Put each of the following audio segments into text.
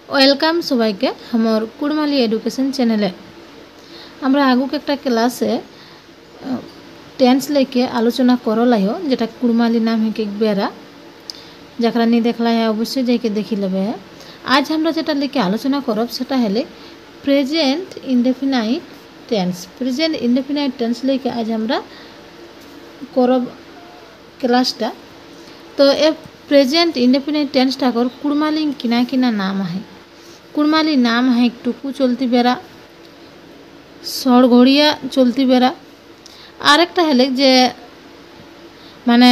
Welcome सबाइके हमर Kurmali education चैनले আমরা আগুক একটা ক্লাসে টেন্স लेके आलोचना करलायो जेटा कुड़माली नाम है कि बेरा जरा नहीं देखला है अवश्य जाके देखी लेबे है। आज हमरा जेटा लेके आलोचना करब सेटा हेले present indefinite tense. Present indefinite tense लेके आज हमरा करब क्लासटा। तो ए प्रेजेंट इंडेफिनाइट टेंसटा कर कुड़माली किना किना नाम है। कुड़माली नाम है टुकू चलती बेरा सड़घड़िया चलती बेरा और एक हेले जे माने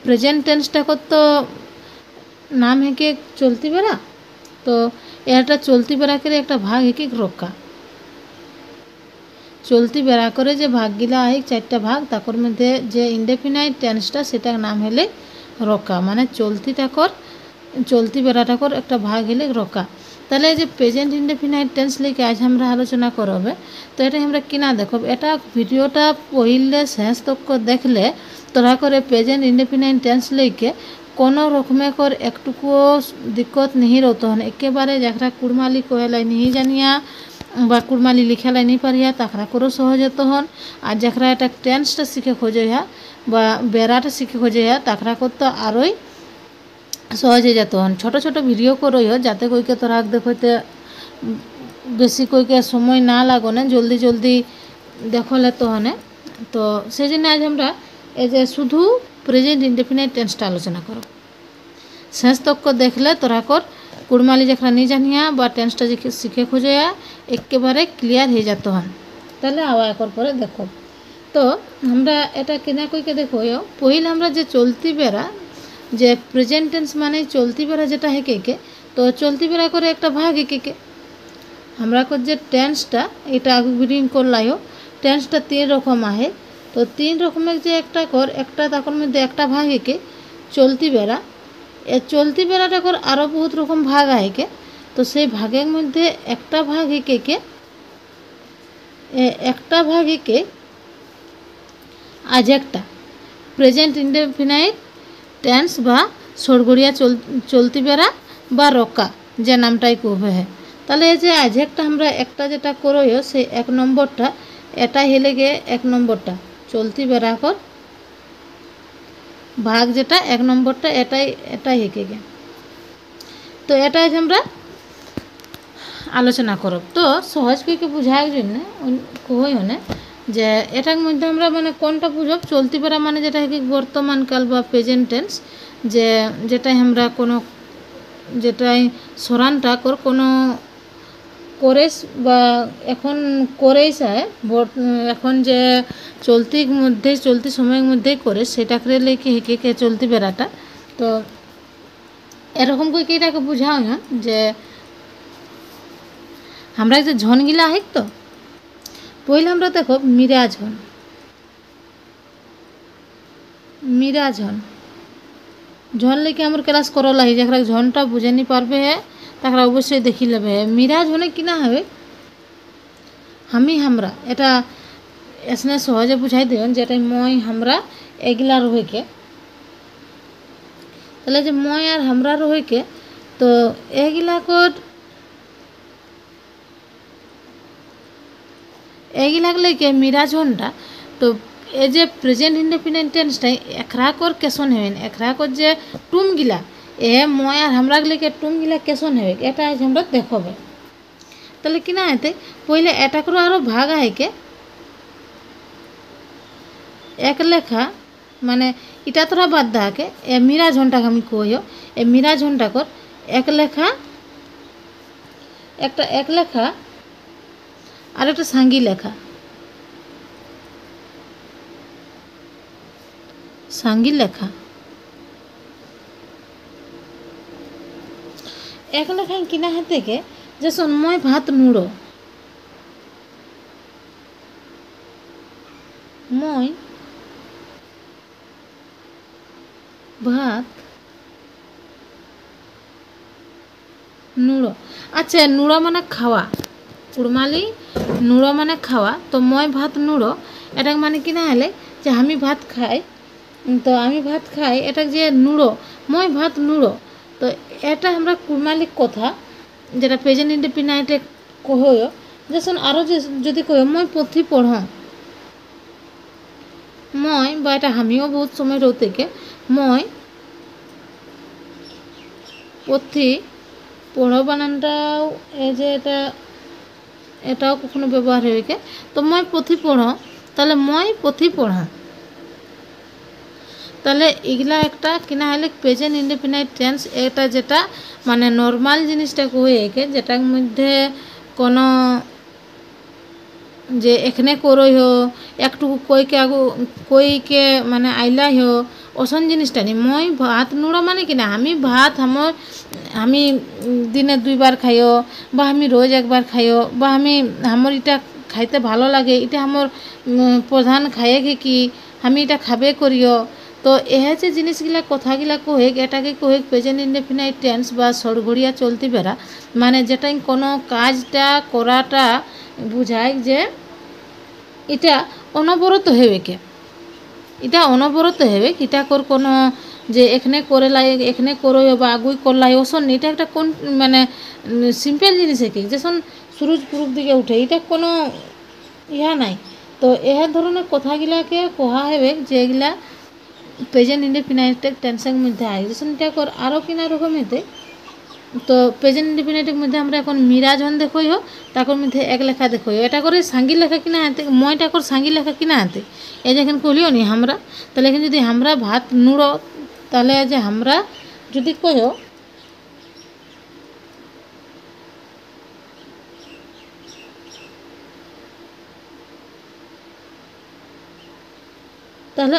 प्रेजेंट टेंसटा को तो नाम है कि चलती बेरा तो एटा चलती बेरा के एक भाग है कि रका चलती बेरा करे जे भाग गिला है चारटा भाग ताकर मध्य जे इंडेफिनाइट टेंसटा सेटार नाम हेले रका माने चलती बेराटा कर एक भाग हेले रका। ताहले जे प्रेजेंट इंडेफिनाइट टेंस लेके आज हमरा आलोचना करबे तो ये हमरा किना देखब एटा भिडियोटा पहिले शेष तक देखले तोरा करे प्रेजेंट इंडेफिनाइट टेंस लेके कोनो रकमे कर एकटुकुओ दिक्कत नहीं रहतो हन एकेबारे जकरा कुड़माली कहलाई नहीं जानिया बा कुड़माली लिखेलाई नहीं पारिया ताकरा करो सहज हेतो हन और जकरा एटा टेंसटा शिखे खोजे है बा बेराटा शिखे खोजे है ताकरा को तो आरोई सहजे जाते हन। छोटो छोटो भिडियो करो जाते कोई के तोरा देखते बेसि कोई के समय ना लागो ना जल्दी जल्दी देखो ले तो हने तो से जन्य आज हमरा ए जे शुधु प्रेजेंट इंडेफिनाइट टेंसटा आलोचना करो शेष तक को देखले तोरा कर कुड़माली जखरा नहीं जानिया बा टेंसटा जे शिखे खोजे एकेबारे क्लियर हो जाते हन। ताहले आवा एकर परे देखो तो हमरा एटा केना कोई के देखो पहिले हमरा जे चलती बेरा जे प्रेजेंट टेंस माने चलती बेरा जेटा है के तो चलती बेरा करे एक भाग है के हमरा को जे टेंसटा এটা আগে ভিডিও করলাইও টেন্সটা তিন রকম আছে তো তিন রকমের যে একটা কর একটা তাকর মধ্যে একটা ভাগ है के চলতি বেরা এ চলতি বেরাটা কর আরো বহুত রকম ভাগ আছে के তো সেই ভাগের মধ্যে একটা ভাগ है के একটা ভাগ है के आज একটা প্রেজেন্ট ইনডেফিনাইট টেন্স বা সড়গড়িয়া চলতি বেরা বা রকা যে নামটাই কবে है তাহলে এই যে আজেকটা আমরা একটা যেটা করইও সেই এক নম্বরটা এটা হেলে গে এক নম্বরটা চলতি বেরা কর ভাগ যেটা এক নম্বরটা এটাই হেকে গে তো এটা আজ আমরা আলোচনা করব। তো সহজ করে বুঝার জন্য কই হনে যে এটার মধ্যে আমরা মানে কোনটা বুঝব চলতি বেরা মানে যেটা কি বর্তমান কাল বা প্রেজেন্ট টেন্স যে যেটাই আমরা কোনো যেটাই সরানটা কর কোনো করেস বা এখন করেস है এখন যে চলতির মধ্যে চলতি সময়ের মধ্যে করে সেটাকে লেকে হেকে চলতি বেরাটা তো এরকম করে এটাকে বুঝাও না যে আমরা যে ঝনগিলা है তো पहले हमरा देखो मिराझन झन लेके हमारे क्लास करला है जरा झनटा बुझे नहीं पारबे है तक अवश्य देखी लेबे है। मिराझने किना है हमी हमरा एटा ऐसने सहजे बुझाई देन जेटा मय हमरा एगिला रहे के ताहले जे मय और हमरा रहे के तो एगिला को एगिलाक लेके मिराझनटा तो ए जे प्रेजेंट इंडेफिनाइट टेंसटा एकरा कर केसन हेवेन एकरा कर जे टुम गिला ए मय और हमरा लेके टुम गिला केसन हेवे एटा आज हमरा देखबे ताहले किना हेते पहिले एटा कर आरो भाग है के एक लेखा माने इटा तोरा बाद दा के ए मिराझनटा আমি কইও ए मिराझनटा कर एक लेखा একটা এক লেখা আর একটা সাঙ্গি লেখা সাঙ্গি লেখা এক লেখা কিনা হাতে কে যে সন্ময় ভাত নুড়ো মই ভাত নুড়ো আচ্ছা নুড়ো মানে খাওয়া কুড়মালি নুড়ো माने खावा तो मैं भात नुड़ो एटा माने कि ना हेले जे हमी भात खाई तो आमी भात खाई एटा जे नुड़ो मैं भात नुड़ो तो এটা আমরা কুড়মালিক কথা যেটা প্রেজেন্ট ইনডেফিনাইটে কহয় যেসন আরও যে যদি কয় মই পুথি পঢ় মই বা এটা আমিও বহুত সময় রো থেকে মই পুথি পঢ় বানানটাও এই যে এটাও কখনো ব্যবহার হয়েছে। তো মই পুথি পঢ়, তাহলে মই পুথি পঢ়া, তাহলে এগুলা একটা কিনা হলে প্রেজেন্ট ইনডেফিনাইট টেন্স। এটা যেটা মানে নর্মাল জিনিসটা কয়ে একে যেটার মধ্যে কোনো যে এখানে করই হো একটু কইকে মানে আইলাই হো ওসন জিনিসটা নি। মই ভাত নুড়ো মানে কিনা আমি ভাত আমি দিনে 2 বার খাইও বা আমি রোজ 1 বার খাইও বা আমার এটা খাইতে ভালো লাগে, এটা আমার প্রধান খাইয়ে কি আমি এটা খাবে করিও। তো যে জিনিসগুলা কথাগুলা কহেক এটাকে কহেক প্রেজেন্ট ইনডেফিনাইট টেন্স বা সরঘড়িয়া চলতি বেড়া, মানে যেটা কোনো কাজটা করাটা বুঝায় যে এটা অনবরত হেবে কে, এটা অনবরত হেবে এটা কর কোনো যে এখানে করে লাই এখানে করো বা আগুই করলাই ওসন এটা একটা কোন মানে সিম্পল জিনিস কি যেসন সূরজ পূর্ব দিকে উঠে এটা কোনো ইহা নাই। তো ধরনের কথাগুলাকে কোহা হেবে যেগুলা প্রেজেন্ট ইনডেফিনাইট টেন্সের মধ্যে আয় যেসন এটা কর আরও কিনা রকম হেতে। তো প্রেজেন্ট ইনডেফিনাইটের মধ্যে আমরা এখন মিরাজন দেখই হো তাকর মধ্যে এক লেখা দেখই এটা করে সাঙ্গি লেখা কিনা হাতে ময়টা কর সাঙ্গি লেখা কিনা হাতে এই যে এখন কহিও নি আমরা, তাহলে এখানে যদি আমরা ভাত নুড়ো তাহলে যে আমরা যদি কইও তাহলে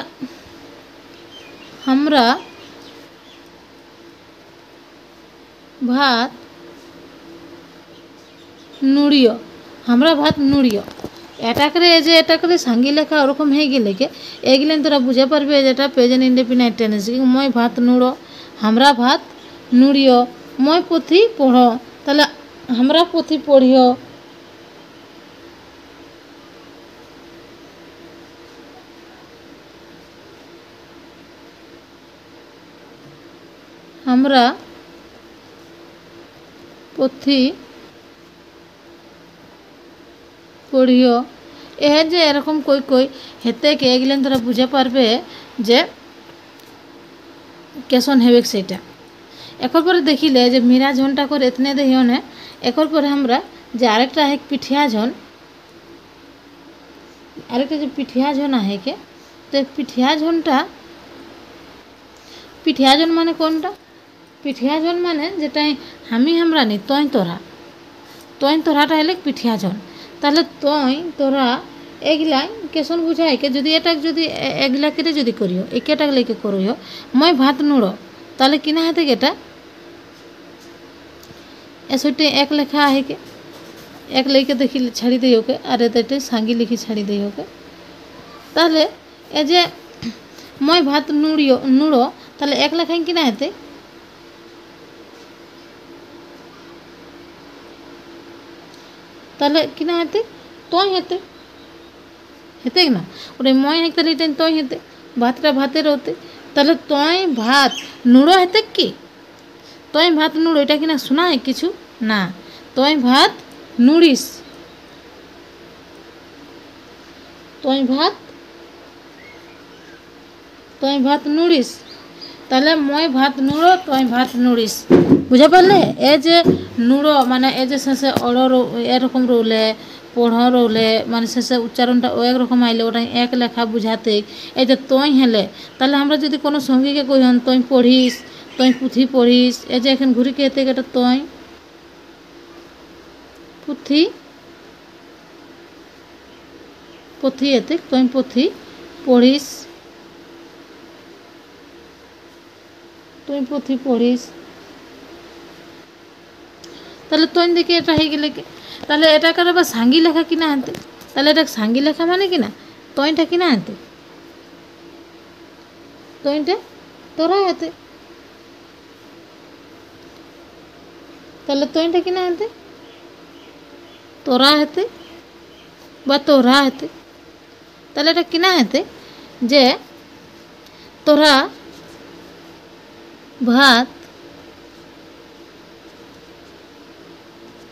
আমরা ভাত নুড়িও, আমরা ভাত নুড়িও এটা করে সাঙ্গি লেখা ওরকম হয়ে গেলে কে এগুলেন তোরা বুঝে পারবে যেটা প্রেজেন্ট ইনডেফিনাইট টেন্স। মই ভাত নুড়ো, আমরা ভাত নুড়িও, মই পুথি পড়ো, তাহলে আমরা পুথি পড়িও, আমরা পুথি পড়িও। যে এরকম কই হেতে কে এগুলেন তোরা বুঝে পারবে যে কেসন হেবে সেটা। একর পরে দেখিলে যে মিরা ঝনটা করে এতনে দেহিও না। একর পরে আমরা যে আরেকটা है পিঠিয়া ঝন, আরেকটা যে পিঠিয়া ঝন आहे के তো পিঠিয়া ঝন মানে কোনটা? পিঠিয়া ঝন মানে যেটা আমরা নি তই তোরাটা হলে পিঠিয়া ঝন। তাহলে তই তোরা এগুলাই কেসন বুঝায় কে যদি এটা যদি এগুলা কেটে যদি করিও একেটা লেকে করিও মই ভাত নুড়ো তাহলে কিনা হাতে এটা এসে এক লেখা है के এক লেকে দেখি ছাড়ি দেই ওকে আর এতে সাঙ্গি লিখি ছাড়ি দেই ওকে। তাহলে এই যে মই ভাত নুড়ো তাহলে এক লেখায় কিনা হেতে তাহলে কিনা হেতে তই হেতে না ওটা মই হেতে তাহলে এটা তই হেতে ভাতটা ভাতের হতে। তাহলে তই ভাত নুড়ো হেতে কি তই ভাত নুড়ো এটা কিনা শোনা হয় কিছু না, তই ভাত নুড়িস, তই ভাত নুড়িস, তাহলে মই ভাত নুড়ো তই ভাত নুড়িস। বুঝে পারলে যে নুড়ো মানে যে শেষে অড়ো এরকম রোলে পড়ো রোলে মানে শেষে উচ্চারণটা ও একরকম আইলে ওটা এক লেখা বুঝাতে এই যে তই হেলে তাহলে আমরা যদি কোনো সঙ্গীকে কই হন তই পড়িস তই পুঁথি পড়িস এই যে এখন ঘুরি কেতে এটা তই পুঁথি এতে তই পুঁথি পড়িস, তুই পুঁথি পড়িস। তাহলে তই দেখে এটা হয়ে গেলে কি তাহলে এটাকার আবার সাঙ্গি লেখা কিনা হাতে তাহলে এটা সাঙ্গি লেখা মানে কিনা তইটা কিনা হাতে তইটা তোরা হাতে তাহলে তইটা কিনা হাতে তোরা হাতে বা তোরা হাতে। তাহলে এটা কিনা হাতে যে তোরা ভাত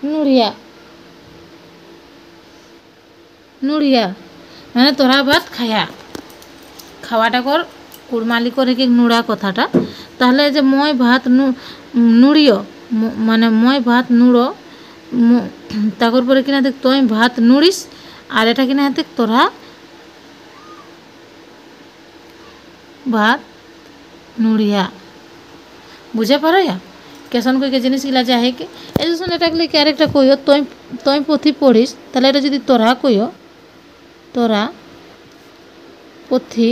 নুড়িয়া নুড়িয়া মানে তোরা ভাত খায়া খাওয়াটা কর কুড়মালি করে কি নুড়া কথাটা তাহলে যে মই ভাত নুড়িও মানে মই ভাত নুড়ো তারপর পরে কিনা দেখ তুই ভাত নুড়িস আর এটা কিনা দেখ তোরা ভাত নুড়িয়া বুঝে পারো কেসন কই জিনিসগুলা যাহে কি এই যে এটা গেলে কি আরেকটা কইও তুই তুই পুঁথি পড়িস তাহলে এটা যদি তোরা কইও তোরা পুঁথি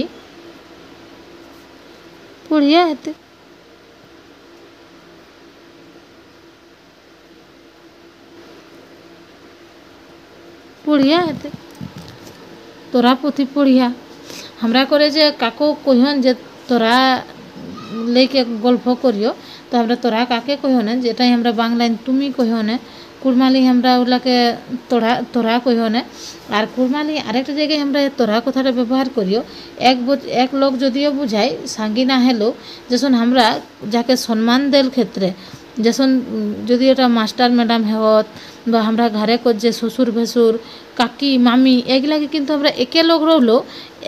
পড়িয়া হেতে पढ़िया हेते तोरा पुथी पढ़िया हमरा करे जे काको कहियन जे तोरा लेके गल्प करियो तो हमरा तोरा काके कहियन जेटाई हमरा बांग्लाय तुमी कहियन कुड़माली हमरा ओलाके तोरा तोरा कहियन और कुड़माली आरेकटा जायगाय हमरा तोरा कथाटा व्यवहार करियो एक लोक जदिओ बुझाय सांगी ना हेलो जेसन हमरा जाके सम्मान देल क्षेत्रे जेसन यदि এটা मास्टर मैडम हेवत বা আমরা ঘরে কর যে শ্বশুর ভেসুর কাকি মামি এগুলাকে কিন্তু আমরা একে লোক রহলো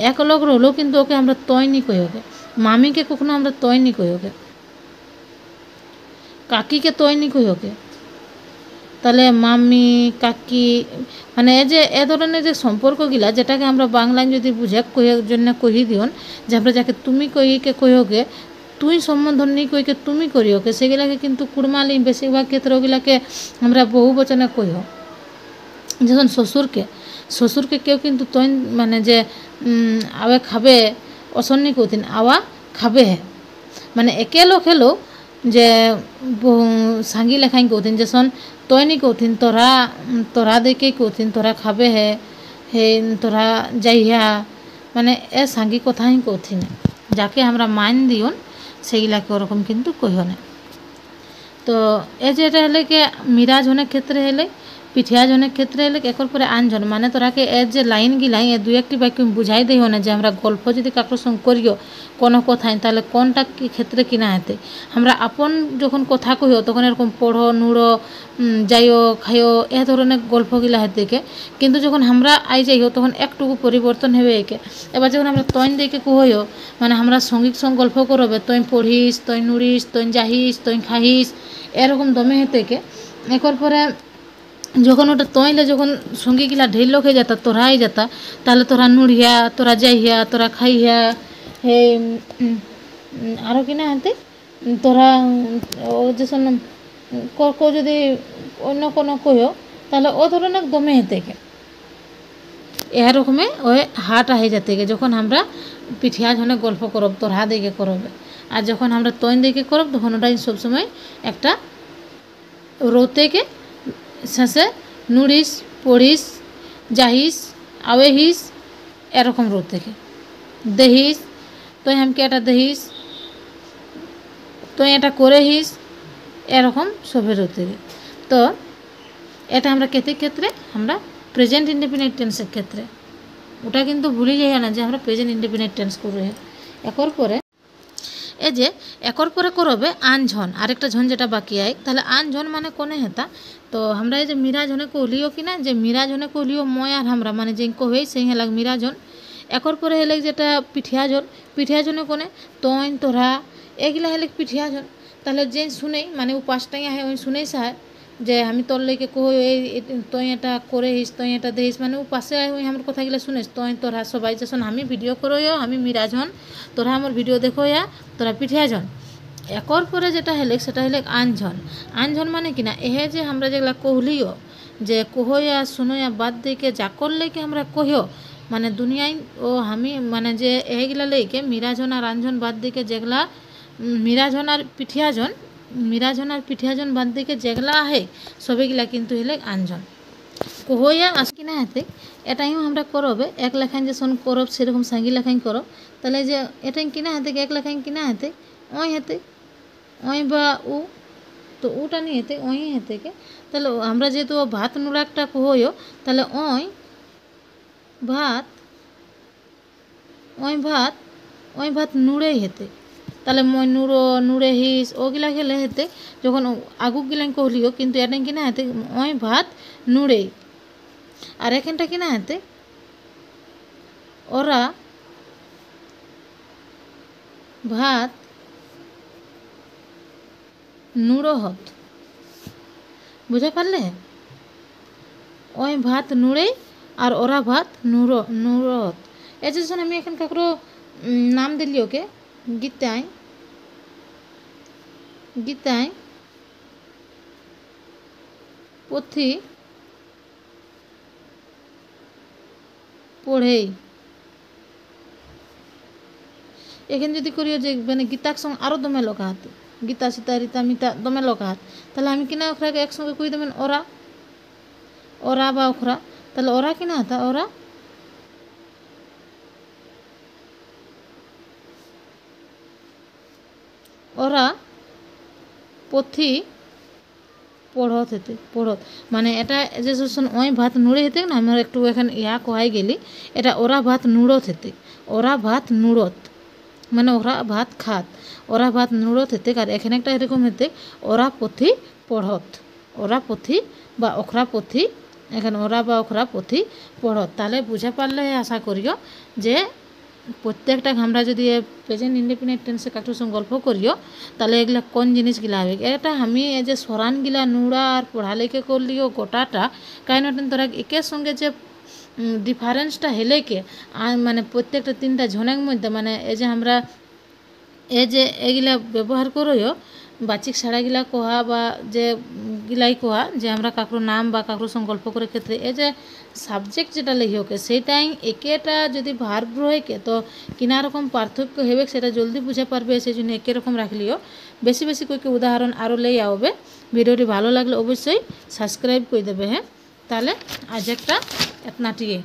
এক লোক রহলো কিন্তু ওকে আমরা তয়নি কইওকে মামিকে কখনো আমরা তয়নি কইওকে কাকিকে তয়নি কইওকে তাহলে মামি কাকি মানে এই যে এ ধরনের যে সম্পর্কগুলা যেটাকে আমরা বাংলায় যদি বুঝে কইয়ার জন্য কহি দিওন যে আমরা যাকে তুমি কইকে কইওকে তুই সম্বোধন नहीं कोई के तुम ही करियो के सेगुलाके किन्तु कुड़माली बेसिरभाग क्षेत्र ओगुलाके हमरा बहु वचने कहियो जखन ससुर के केउ किन्तु तोय माने जे आवे खाबे असन्नी कथिन आवा खाबे है माने एके लोक हेलो जे सांगी लेखाई कथिन जसन तोयनी कथिन तोरा तोरा देके कथिन तोरा खाबे है हे तोरा जाइया माने ए सांगी कथा ही कथिन जाके हमरा मान दिओन सेगुलाके ओरकम किन्तु कहिओ ना तो ए जेटा हेले के मिराज होने क्षेत्रे हेले पिठिया जনের क्षेत्रे हेले एकर परे आनजन माने तोराके एर जे लाइन गिलाई ए दुई एकटी बाक्य बुझाई दिओ ना जे हमरा गल्प यदि कारो संग करियो कोनो कथाय ताहले कोनटा कि क्षेत्रे किना हेते हमरा आपन जखन कथा कहिओ तखन एरकम पढ़ो नुड़ो जाइओ खाइओ ए धरনের गल्पগুলা हेते के किन्तु जखन हमरा आई जाइओ तखन एकटुकु परिवर्तन हेबे एके एबार जखन हमरा तोइन देके कहिओ माने हमरा संगीक संग गल्प करबे तोइन पढ़िस तोइन नुड़िस तोइन जाहिस तोइन खाहिस एरकम दमे हेते के एकर परे যখন ওটা তৈলে যখন সঙ্গীগুলা ঢের লোক হয়ে যেতা তোরা হয়ে যেতা তাহলে তোরা নুড়িয়া তোরা যাইয়া তোরা খাইয়া হে আরও কিনা হাতে তোরা ও যে কেউ যদি অন্য কোনো কইও তাহলে ও ধরনের দমে হেতেকে এরকমে ওই হাট হয়ে যেতে যখন আমরা পিঠিয়া ঝনে গল্প করব তোরা দিকে করবে আর যখন আমরা তৈন দিকে করব তখন ওটাই সবসময় একটা রোতেকে শেষে নুড়িস পড়িস যাহিস আওয়েহিস এরকম রোদ থেকে দেহিস তুই আমাকে এটা দেহিস তুই এটা করেহিস এরকম সবের রোদ থেকে তো এটা আমরা কেতে ক্ষেত্রে আমরা প্রেজেন্ট ইনডিফিনিট টেন্সের ক্ষেত্রে ওটা কিন্তু ভুলে যাই না যে আমরা প্রেজেন্ট ইনডিফিনিট টেন্স করব একর পরে এই যে একর পরে করবে আনঝন আরেকটা ঝন যেটা বাকি আয় তাহলে আনঝন মানে কোনে হেতা তো আমরা এই যে মিরাজনে কলিও কিনা যে মিরাজনে কলিও ময় আর আমরা মানে যে কই সেই হেলাক মিরাজন একর পরে হেলে যেটা পিঠিয়াজনে কোনে তৈন তোরা এগুলা হেলে পিঠিয়াজন তাহলে যে শুনেই মানে ও পাঁচটাই আহে ওই শুনেই সাহে যে আমি তোর লেগে কই এই তুই এটা করেহিস তুই এটা দেখিস মানে ও পাশে আয় ওই আমার কথাগুলো শুনিস তুই তোরা সবাই যখন আমি ভিডিও করো আমি মিরাজন তোরা আমার ভিডিও দেখো তোরা পিঠিয়াজন একর পরে যেটা হেলে সেটা হেলে আনঝন মানে কিনা এহে যে আমরা যেগুলা কহলিও যে কহইয়া শুনোয়া বাদ দিকে যা করলে কি আমরা কহিও মানে দুনিয়ায় ও আমি মানে যে এগুলা লেগে মিরাজন আর আনঝন বাদ দিকে যেগুলা মিরাজন আর পিঠিয়াজন বাদ দিকে যেগুলা আহে সবগুলা কিন্তু হেলে আনঝন কহইয়া আস কিনা হেতে এটাইও আমরা করবে এক লেখান যেসন করব সেরকম সাঙ্গি লেখাই করব তাহলে যে এটাই কিনা হেতে এক লেখাই কিনা হেতে ওই হেতে ওই বা উ তো উটা নিয়ে হেতে ওই হেতে के তাহলে আমরা যেহেতু ভাত নুড়া একটা কহইও তাহলে ওই ভাত নুড়েই হেতে তাহলে মই নুড়ো নুড়ে হিস ওগুলা গেলে হেতে যখন আগুক গিলান কহলিও কিন্তু এটা কিনা হেতে ওই ভাত নুড়ে। আর এখানটা কিনা হেতে ওরা ভাত নুড়ো হত। বুঝে পারলে? ওই ভাত নুড়ে আর ওরা ভাত নুড়ো নুড়ো হত। এই যে আমি এখন কাকরো নাম দিলি ওকে গীতায় গীতায় পুথি পড়েই এখানে যদি করিও যে মানে গীতার সঙ্গে আরও দমে লোকা হাত গীতা সীতা রীতা মিতা দমে লোকা হাত তাহলে আমি কিনা ওখরাকে একসঙ্গে কই দেবেন ওরা ওরা বা ওখরা তাহলে ওরা কিনা হাতা ওরা ওরা পুথি পড়ত হেতে পড়ত মানে এটা যে ওই ভাত নুড়ে হেতে না আমার একটু এখানে ইয়া কহাই গেলি এটা ওরা ভাত নুড়ত হেতে ওরা ভাত নুড়ত মানে ওরা ভাত খাত ওরা ভাত নুড়ত হেতে আর এখানে একটা এরকম হেতে ওরা পুথি পড়ত ওরা পুথি বা ওখরা পুথি এখানে ওরা বা ওখরা পুথি পড়ত। তাহলে বুঝে পারলে আশা করিও যে প্রত্যেকটা আমরা যদি প্রেজেন্ট ইন্ডিপেন্ডেন্ট টেন্সে কাকুর সঙ্গে গল্প করিও তাহলে এগুলা কোন জিনিসগুলা হবে এটা আমি এই যে সরানগুলা নুড়া আর পড়ালেকে করলিও গোটাটা কারণ তোরা একের সঙ্গে যে ডিফারেন্সটা হেলে কে মানে প্রত্যেকটা তিনটা ঝনের মধ্যে মানে এই যে আমরা এই যে এগুলা ব্যবহার করিও বাচিক সাড়াগুলা কোহা বা যে গিলাই কোহা যে আমরা কাকুর নাম বা কাকুর সঙ্গে গল্প করার ক্ষেত্রে এই যে সাবজেক্ট যেটা লেহিওকে সেইটাই একেটা যদি ভার্ব রয়েকে তো কিনা রকম পার্থক্য হবে সেটা জলদি বুঝে পারবে সেই জন্য একে রকম রাখলিও বেশি বেশি কয়েকটি উদাহরণ আরও লেই আওবে। ভিডিওটি ভালো লাগলে অবশ্যই সাবস্ক্রাইব করে দেবে। হ্যাঁ তাহলে আজ একটা এতনাটিয়ে।